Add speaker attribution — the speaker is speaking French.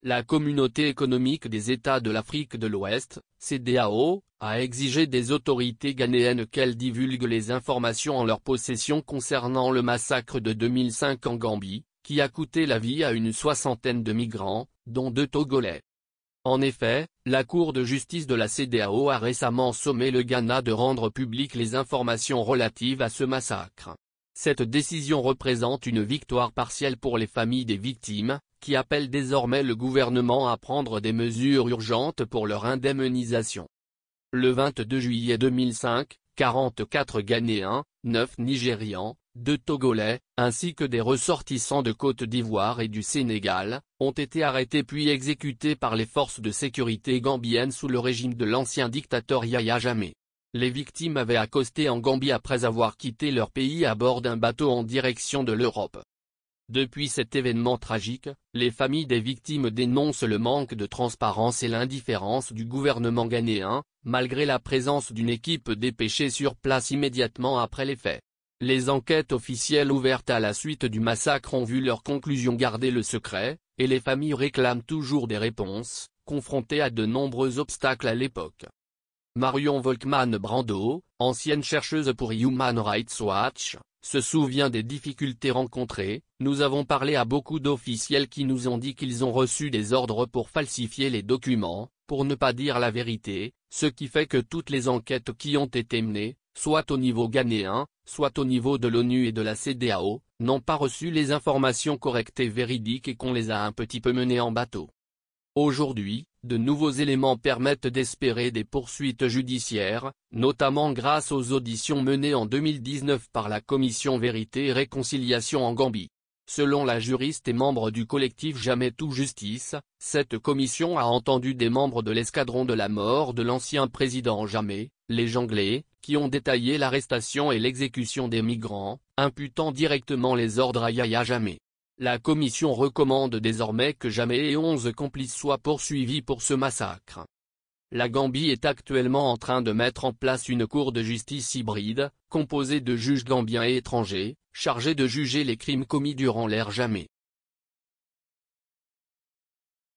Speaker 1: La Communauté économique des États de l'Afrique de l'Ouest, CEDEAO, a exigé des autorités ghanéennes qu'elles divulguent les informations en leur possession concernant le massacre de 2005 en Gambie, qui a coûté la vie à une soixantaine de migrants, dont 2 Togolais. En effet, la Cour de justice de la CEDEAO a récemment sommé le Ghana de rendre publiques les informations relatives à ce massacre. Cette décision représente une victoire partielle pour les familles des victimes, qui appellent désormais le gouvernement à prendre des mesures urgentes pour leur indemnisation. Le 22 juillet 2005, 44 Ghanéens, 9 Nigérians, 2 Togolais, ainsi que des ressortissants de Côte d'Ivoire et du Sénégal, ont été arrêtés puis exécutés par les forces de sécurité gambiennes sous le régime de l'ancien dictateur Yahya Jammeh. Les victimes avaient accosté en Gambie après avoir quitté leur pays à bord d'un bateau en direction de l'Europe. Depuis cet événement tragique, les familles des victimes dénoncent le manque de transparence et l'indifférence du gouvernement ghanéen, malgré la présence d'une équipe dépêchée sur place immédiatement après les faits. Les enquêtes officielles ouvertes à la suite du massacre ont vu leurs conclusions garder le secret, et les familles réclament toujours des réponses, confrontées à de nombreux obstacles à l'époque. Marion Volkmann-Brando, ancienne chercheuse pour Human Rights Watch, se souvient des difficultés rencontrées. Nous avons parlé à beaucoup d'officiels qui nous ont dit qu'ils ont reçu des ordres pour falsifier les documents, pour ne pas dire la vérité, ce qui fait que toutes les enquêtes qui ont été menées, soit au niveau ghanéen, soit au niveau de l'ONU et de la CEDEAO, n'ont pas reçu les informations correctes et véridiques et qu'on les a un petit peu menées en bateau. Aujourd'hui, de nouveaux éléments permettent d'espérer des poursuites judiciaires, notamment grâce aux auditions menées en 2019 par la Commission Vérité et Réconciliation en Gambie. Selon la juriste et membre du collectif Jamais Tout Justice, cette commission a entendu des membres de l'escadron de la mort de l'ancien président Jammeh, les Janglais, qui ont détaillé l'arrestation et l'exécution des migrants, imputant directement les ordres à Yahya Jammeh. La commission recommande désormais que Jammeh et 11 complices soient poursuivis pour ce massacre. La Gambie est actuellement en train de mettre en place une cour de justice hybride, composée de juges gambiens et étrangers, chargés de juger les crimes commis durant l'ère Jammeh.